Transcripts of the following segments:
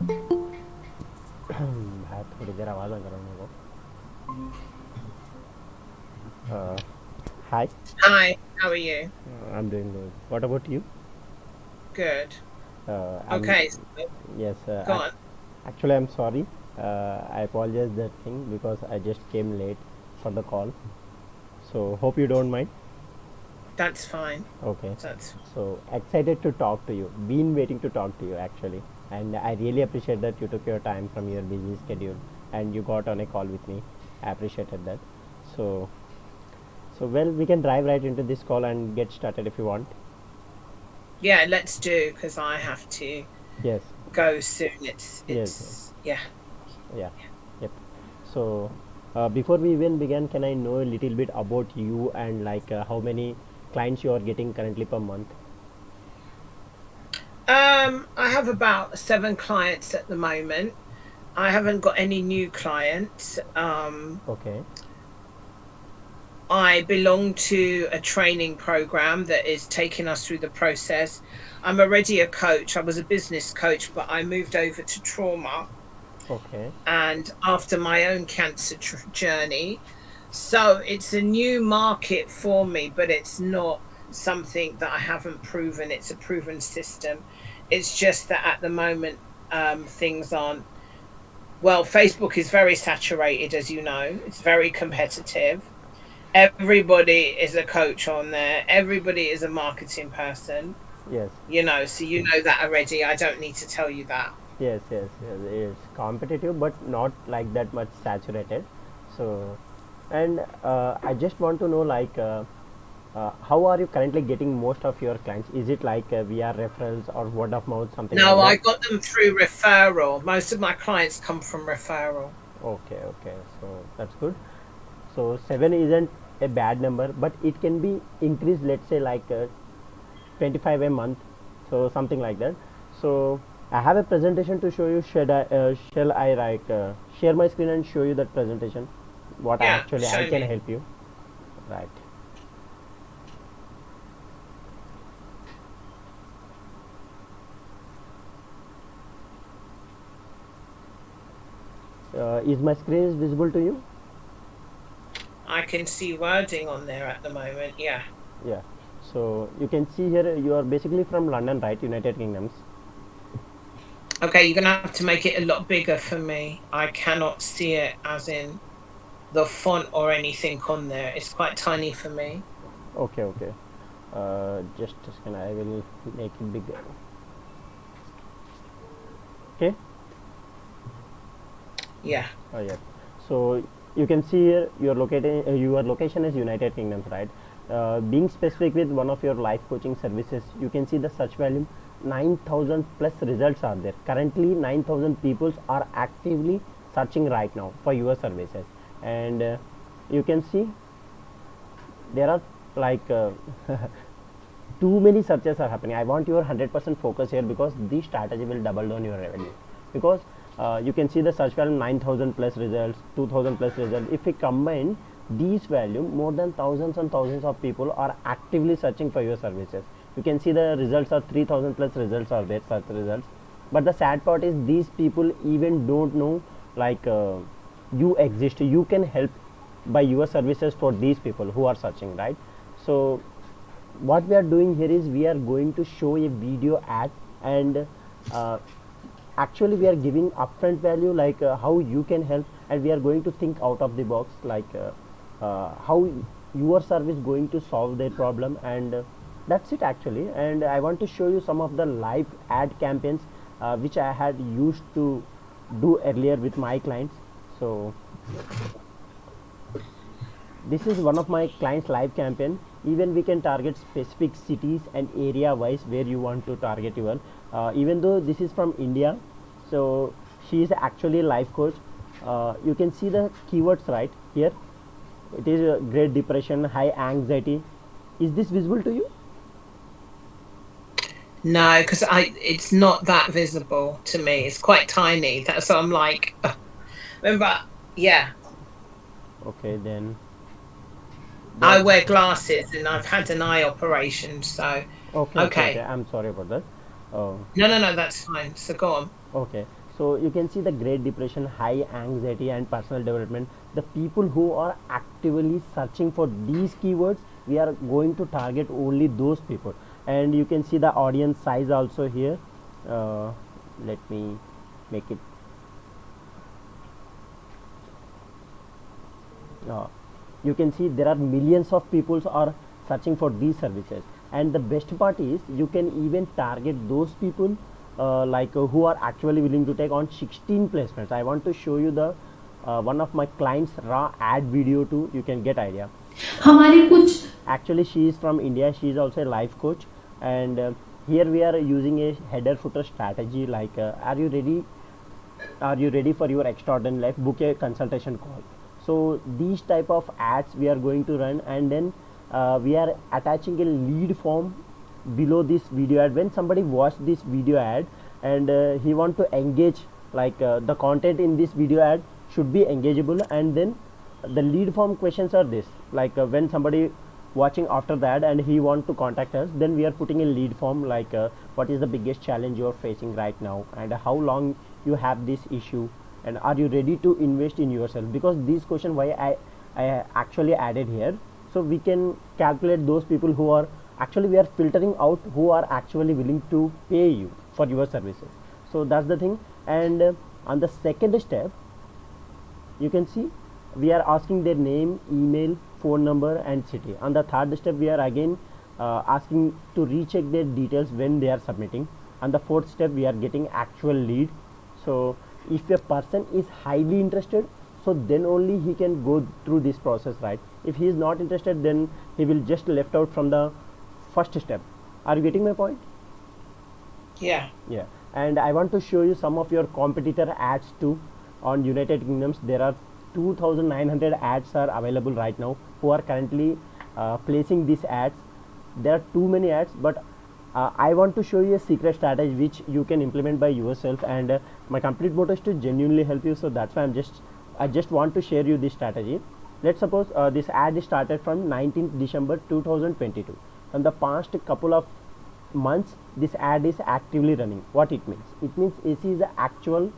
है थोड़ी देर आवाज़ आ करो मेरे को. Hi, Hi, how are you? I'm doing good. What about you? Good. I'm Okay, so yes. go on. Actually, I'm sorry. I apologize that thing because I just came late for the call. So hope you don't mind. That's fine. Okay. That's So excited to talk to you. Been waiting to talk to you actually, and I really appreciate that you took your time from your busy schedule and you got on a call with me. I appreciated that. So well, we can dive right into this call and get started if you want. yeah, let's do because I have to Yes. go soon. It's Yes. it's yeah. Yeah. Yep. So, before we even begin, can I know a little bit about you and like how many clients you are getting currently per month? I have about 7 clients at the moment. I haven't got any new clients. Okay. I belong to a training program that is taking us through the process. I'm already a coach. I was a business coach, but I moved over to trauma Okay. and after my own cancer journey. So it's a new market for me, but it's not something that I haven't proven. It's a proven system. It's just that at the moment, things aren't. Well, Facebook is very saturated, as you know, it's very competitive. Everybody is a coach on there, everybody is a marketing person, Yes. so you know that already. I don't need to tell you that. Yes. Yes. Yes. It's competitive, but not like that much saturated. So, and I just want to know like. How are you currently getting most of your clients? Is it like via referrals or word of mouth, something like No, that? I got them through referral. Most of my clients come from referral. Okay, okay. So that's good. So seven isn't a bad number, but it can be increased. Let's say like 25 a month, so something like that. So I have a presentation to show you. Shall I like share my screen and show you that presentation? What I Yeah, actually I show can me. help you. Right. Is my screen is visible to you? I can see wording on there at the moment. Yeah. Yeah. So you can see here you are basically from London, right? United Kingdoms. Okay, you're gonna have to make it a lot bigger for me. I cannot see it as in the font or anything on there. It's quite tiny for me. Okay, okay. Just a second, I will make it bigger. Okay. Yeah. Yeah. So you can see here your location is United Kingdoms, right? Being specific with one of your life coaching services, you can see the search volume 9,000 plus results are there. Currently, 9,000 people are actively searching right now for your services, and you can see there are like too many searches are happening. I want your 100% focus here because this strategy will double down your revenue. Because you can see the search volume 9,000 plus results, 2,000 plus results. If we combine these value, more than thousands and thousands of people are actively searching for your services. You can see the results are 3,000 plus results are there, search results. But the sad part is these people even don't know like you exist. You can help by your services for these people who are searching, right? So what we are doing here is we are going to show a video ad, and uh, actually we are giving upfront value like how you can help, and we are going to think out of the box like how your service going to solve their problem, and that's it actually. And I want to show you some of the live ad campaigns which I had used to do earlier with my clients. So this is one of my clients live campaign. Even we can target specific cities and area wise where you want to target your even though this is from India. So she is actually a life coach. You can see the keywords right here. It is great depression, high anxiety. Is this visible to you? No, because I it's not that visible to me. It's quite tiny. That's what I'm like. Remember, yeah, Okay, then I there. wear glasses and I've had an eye operation, so Okay, okay, okay, okay. I'm sorry about that. uh, No, no, no, that's fine. So go on. Okay, So you can see the Great Depression, high anxiety and personal development. The people who are actively searching for these keywords, we are going to target only those people. And you can see the audience size also here. Let me make it. You can see there are millions of people are searching for these services, and the best part is you can even target those people who are actually willing to take on 16 placements. I want to show you the one of my clients raw ad video too. You can get idea. हमारे कुछ Actually, she is from India. She is also a life coach, and here we are using a header footer strategy. Like, are you ready? Are you ready for your extraordinary life? Book a consultation call. So these type of ads we are going to run, and then we are attaching a lead form below this video ad. When somebody watch this video ad and he want to engage, the content in this video ad should be engageable, and then the lead form questions are this, when somebody watching after that and he want to contact us, then we are putting a lead form what is the biggest challenge you are facing right now, and how long you have this issue, and are you ready to invest in yourself? Because this question why I actually added here, so we can calculate those people who are actually, we are filtering out who are actually willing to pay you for your services. So that's the thing. And on the second step, you can see we are asking their name, email, phone number and city. On the third step, we are again asking to recheck their details when they are submitting. On the fourth step, we are getting actual lead. So if a person is highly interested, so then only he can go through this process, right? If he is not interested, then he will just left out from the first step. Are you getting my point? Yeah. Yeah. And I want to show you some of your competitor ads too. On United Kingdoms, there are 2,900 ads are available right now who are currently placing these ads. There are too many ads, but I want to show you a secret strategy which you can implement by yourself, and my complete motto is to genuinely help you. So that's why I just want to share you this strategy. Let's suppose this ad is started from 19th December 2022. From the past couple of months, this ad is actively running. What it means? It means this is an actual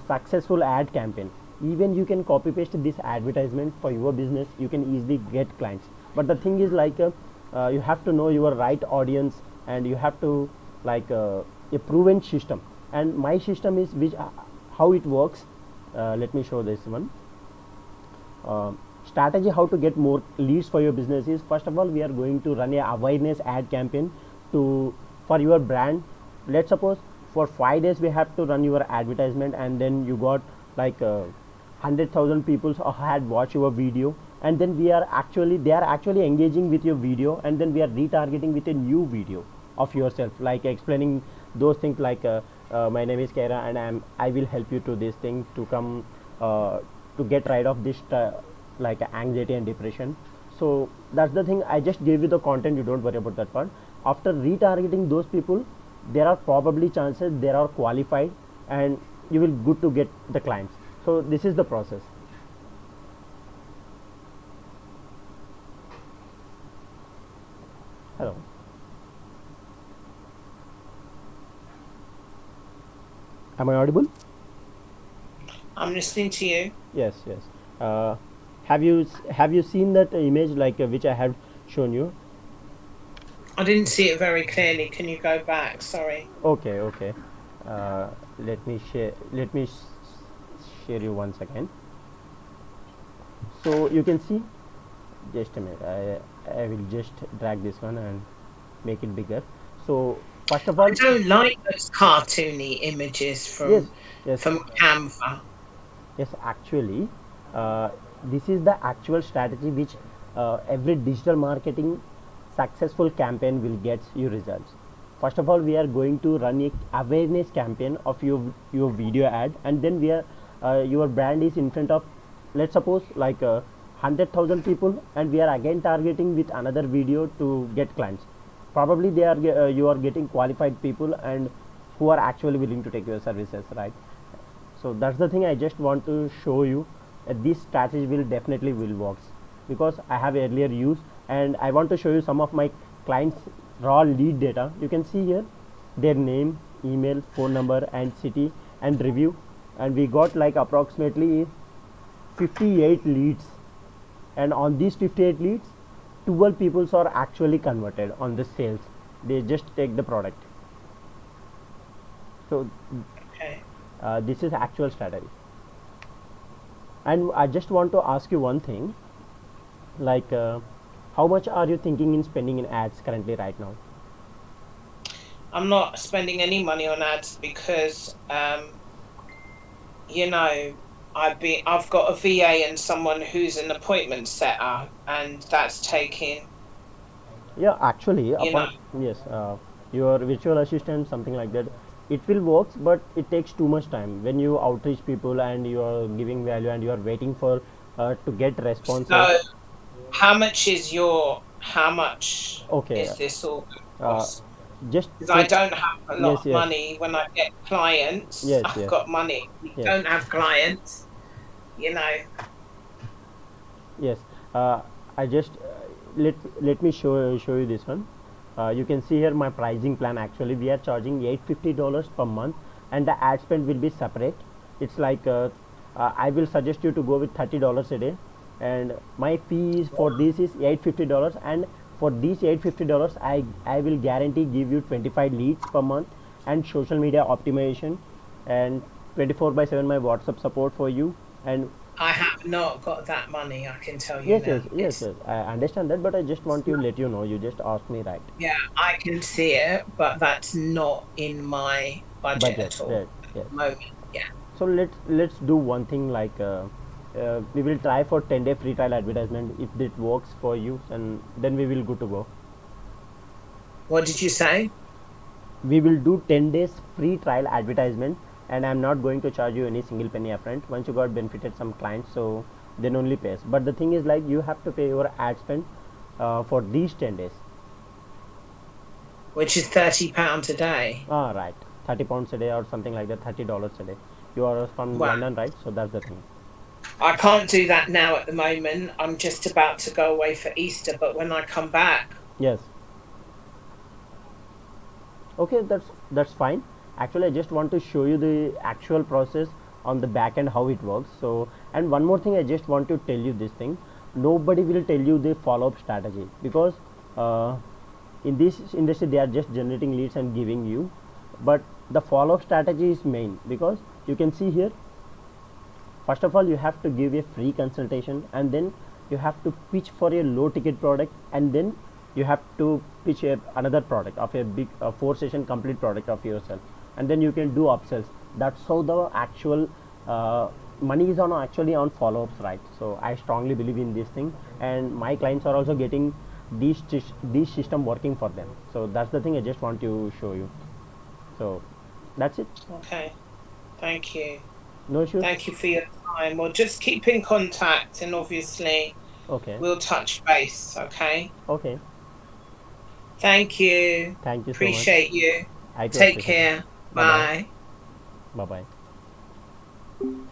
successful ad campaign. Even you can copy paste this advertisement for your business, you can easily get clients. But the thing is you have to know your right audience, and you have to a proven system. And my system is how it works. Let me show this one. Strategy how to get more leads for your business is, first of all, we are going to run a awareness ad campaign for your brand. Let's suppose for 5 days we have to run your advertisement, and then you got 100,000 people had watched your video, and then they are actually engaging with your video, and then we are retargeting with a new video of yourself, explaining those things my name is Kara, and I will help you to this thing to come to get rid of this anxiety and depression. So that's the thing. I just gave you the content, you don't worry about that part. After retargeting those people, there are probably chances they are qualified, and you will good to get the clients. So this is the process. Hello. Am I audible? I'm listening to you. Yes, yes. Have you seen that image which I have shown you? I didn't see it very clearly. Can you go back? Sorry. Okay, okay. Let me share you once again. So you can see, just a minute, I will just drag this one and make it bigger. So first of all, I don't like those cartoony images from Canva. Yes, actually, this is the actual strategy which every digital marketing successful campaign will get you results. First of all, we are going to run a awareness campaign of your video ad, and then we are your brand is in front of, let's suppose 100,000 people, and we are again targeting with another video to get clients. Probably you are getting qualified people and who are actually willing to take your services, right? So that's the thing I just want to show you. This strategy will definitely works, because I have earlier used, and I want to show you some of my clients raw lead data. You can see here their name, email, phone number and city, and review, and we got like approximately 58 leads, and on these 58 leads 12 people are actually converted on the sales. They just take the product. So Okay. this is actual strategy. And I just want to ask you one thing, like how much are you thinking in spending in ads currently right now? I'm not spending any money on ads because you know, I've got a VA and someone who's an appointment setter, and that's taking, Yeah, actually you know. upon, yes, your virtual assistant, something like that, it will works, but it takes too much time when you outreach people and you are giving value and you are waiting for to get responses. So how much Okay, is this all going to uh, cost? just Because I take, don't have a lot yes, of yes, money. When I get clients, yes, I've yes, got money. You yes, don't have clients, you know. yes. I just let me show you this one. You can see here my pricing plan. Actually, we are charging $850 per month, and the ad spend will be separate. It's like I will suggest you to go with $30 a day, and my fees for this is $850, and for these $850, I will guarantee give you 25 leads per month, and social media optimization, and 24/7 my WhatsApp support for you, and I have not got that money, I can tell you yes, yes, now. yes, yes. I understand that, but I just want to let you know. You just asked me, right? Yeah, I can see it, but that's not in my budget Budget, at all right? at Yes. the moment. Yeah. So let's do one thing, like we will try for 10-day free trial advertisement. If it works for you, and then we will good to go. What did you say? We will do 10 days free trial advertisement, and I'm not going to charge you any single penny upfront. Once you got benefited some clients, so then only pays. But the thing is, like, you have to pay your ad spend for these 10 days. Which is £30 a day. Ah, right. 30 pounds a day or something like that, $30 a day. You are from Wow. London, right? So that's the thing. I can't do that now at the moment. I'm just about to go away for Easter, but when I come back, Yes. Okay, that's fine. Actually, I just want to show you the actual process on the back end how it works. So, and one more thing, I just want to tell you this thing. Nobody will tell you the follow-up strategy, because uh, in this industry they are just generating leads and giving you, but the follow-up strategy is main, because you can see here, first of all you have to give a free consultation, and then you have to pitch for a low ticket product, and then you have to pitch another product of a big 4 session complete product of yourself, and then you can do upsells. That's how the actual money is on actually on follow-ups, right? So I strongly believe in this thing, and my clients are also getting these system working for them. So that's the thing I just want to show you. So that's it. okay. Thank you. No issues. Thank you for your time. We'll just keep in contact and obviously Okay. we'll touch base, okay? Okay. Thank you. Thank you so much. Appreciate you. I too Take appreciate it. care. Bye bye. Bye. Bye bye.